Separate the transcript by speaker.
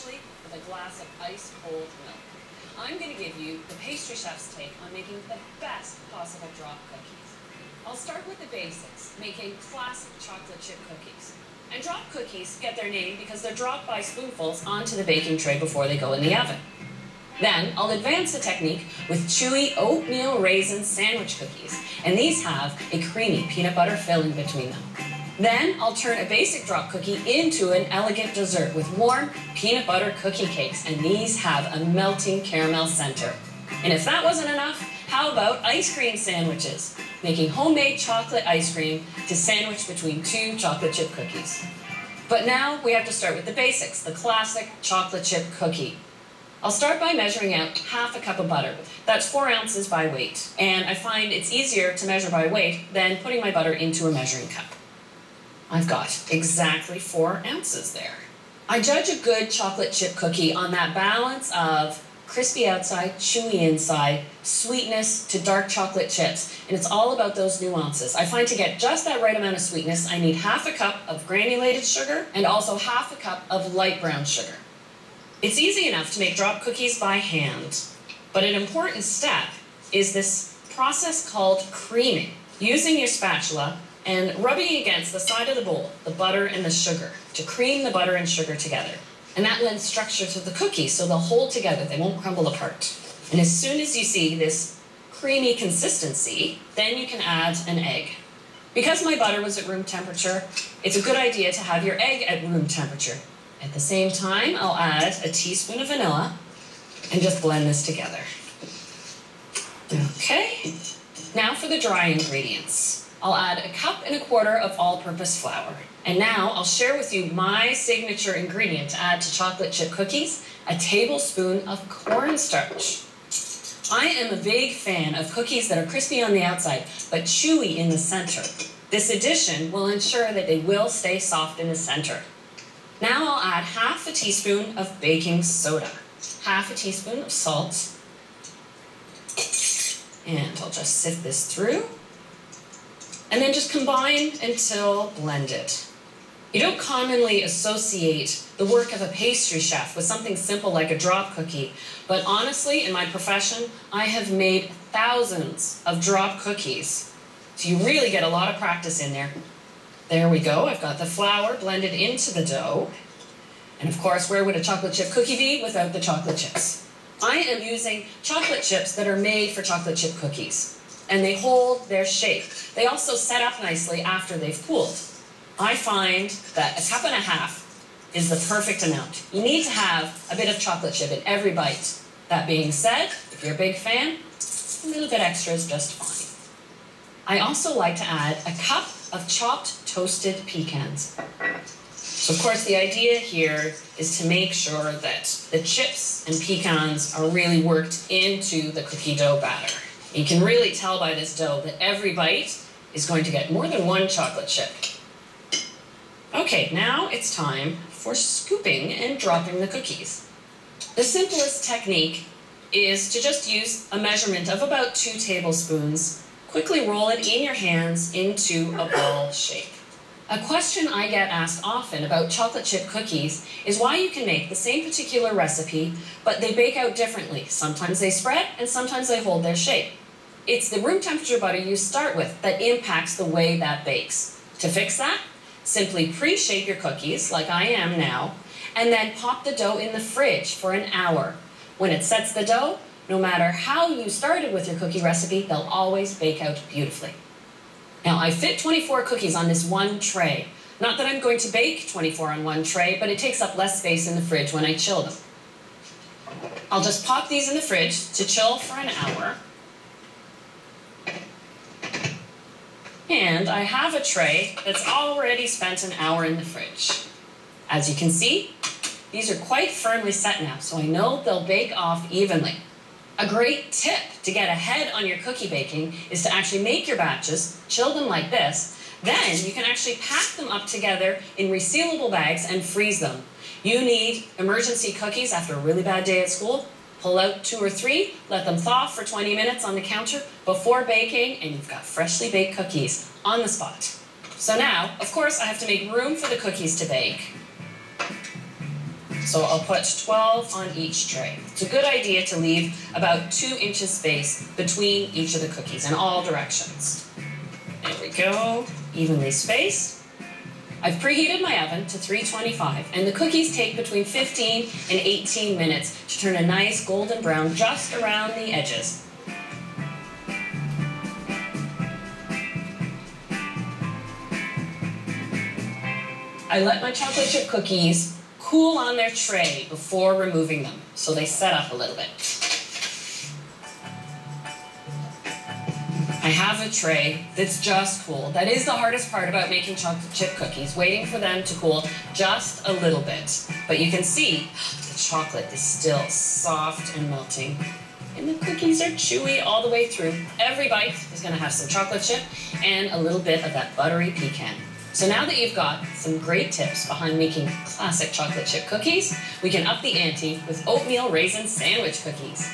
Speaker 1: especially with a glass of ice cold milk. I'm going to give you the pastry chef's take on making the best possible drop cookies. I'll start with the basics, making classic chocolate chip cookies. And drop cookies get their name because they're dropped by spoonfuls onto the baking tray before they go in the oven. Then I'll advance the technique with chewy oatmeal raisin sandwich cookies, and these have a creamy peanut butter filling between them. Then I'll turn a basic drop cookie into an elegant dessert with warm peanut butter cookie cakes, and these have a melting caramel center. And if that wasn't enough, how about ice cream sandwiches? Making homemade chocolate ice cream to sandwich between two chocolate chip cookies. But now we have to start with the basics, the classic chocolate chip cookie. I'll start by measuring out half a cup of butter. That's 4 ounces by weight. And I find it's easier to measure by weight than putting my butter into a measuring cup. I've got exactly 4 ounces there. I judge a good chocolate chip cookie on that balance of crispy outside, chewy inside, sweetness to dark chocolate chips. And it's all about those nuances. I find to get just that right amount of sweetness, I need half a cup of granulated sugar and also half a cup of light brown sugar. It's easy enough to make drop cookies by hand, but an important step is this process called creaming. Using your spatula and rubbing against the side of the bowl, the butter and the sugar, to cream the butter and sugar together. And that lends structure to the cookies so they'll hold together, they won't crumble apart. And as soon as you see this creamy consistency, then you can add an egg. Because my butter was at room temperature, it's a good idea to have your egg at room temperature. At the same time, I'll add a teaspoon of vanilla and just blend this together. Okay, now for the dry ingredients. I'll add 1.25 cups of all-purpose flour. And now I'll share with you my signature ingredient to add to chocolate chip cookies, a tablespoon of cornstarch. I am a big fan of cookies that are crispy on the outside, but chewy in the center. This addition will ensure that they will stay soft in the center. Now I'll add 1/2 teaspoon of baking soda, 1/2 teaspoon of salt, and I'll just sift this through, and then just combine until blended. You don't commonly associate the work of a pastry chef with something simple like a drop cookie, but honestly, in my profession, I have made thousands of drop cookies, so you really get a lot of practice in there. There we go, I've got the flour blended into the dough. And of course, where would a chocolate chip cookie be without the chocolate chips? I am using chocolate chips that are made for chocolate chip cookies, and they hold their shape. They also set up nicely after they've cooled. I find that 1.5 cups is the perfect amount. You need to have a bit of chocolate chip in every bite. That being said, if you're a big fan, a little bit extra is just fine. I also like to add 1 cup of chopped toasted pecans. So of course the idea here is to make sure that the chips and pecans are really worked into the cookie dough batter. You can really tell by this dough that every bite is going to get more than 1 chocolate chip. Okay, now it's time for scooping and dropping the cookies. The simplest technique is to just use a measurement of about 2 tablespoons. Quickly roll it in your hands into a ball shape. A question I get asked often about chocolate chip cookies is why you can make the same particular recipe, but they bake out differently. Sometimes they spread and sometimes they hold their shape. It's the room temperature butter you start with that impacts the way that bakes. To fix that, simply pre-shape your cookies, like I am now, and then pop the dough in the fridge for an hour. When it sets the dough, no matter how you started with your cookie recipe, they'll always bake out beautifully. Now, I fit 24 cookies on this one tray. Not that I'm going to bake 24 on one tray, but it takes up less space in the fridge when I chill them. I'll just pop these in the fridge to chill for an hour. And I have a tray that's already spent an hour in the fridge. As you can see, these are quite firmly set now, so I know they'll bake off evenly. A great tip to get ahead on your cookie baking is to actually make your batches, chill them like this, then you can actually pack them up together in resealable bags and freeze them. You need emergency cookies after a really bad day at school. Pull out 2 or 3, let them thaw for 20 minutes on the counter before baking, and you've got freshly baked cookies on the spot. So now, of course, I have to make room for the cookies to bake. So I'll put 12 on each tray. It's a good idea to leave about 2 inches space between each of the cookies in all directions. There we go, evenly spaced. I've preheated my oven to 325, and the cookies take between 15 and 18 minutes to turn a nice golden brown just around the edges. I let my chocolate chip cookies cool on their tray before removing them, so they set up a little bit. I have a tray that's just cooled. That is the hardest part about making chocolate chip cookies, waiting for them to cool just a little bit. But you can see the chocolate is still soft and melting. And the cookies are chewy all the way through. Every bite is going to have some chocolate chip and a little bit of that buttery pecan. So now that you've got some great tips behind making classic chocolate chip cookies, we can up the ante with oatmeal raisin sandwich cookies.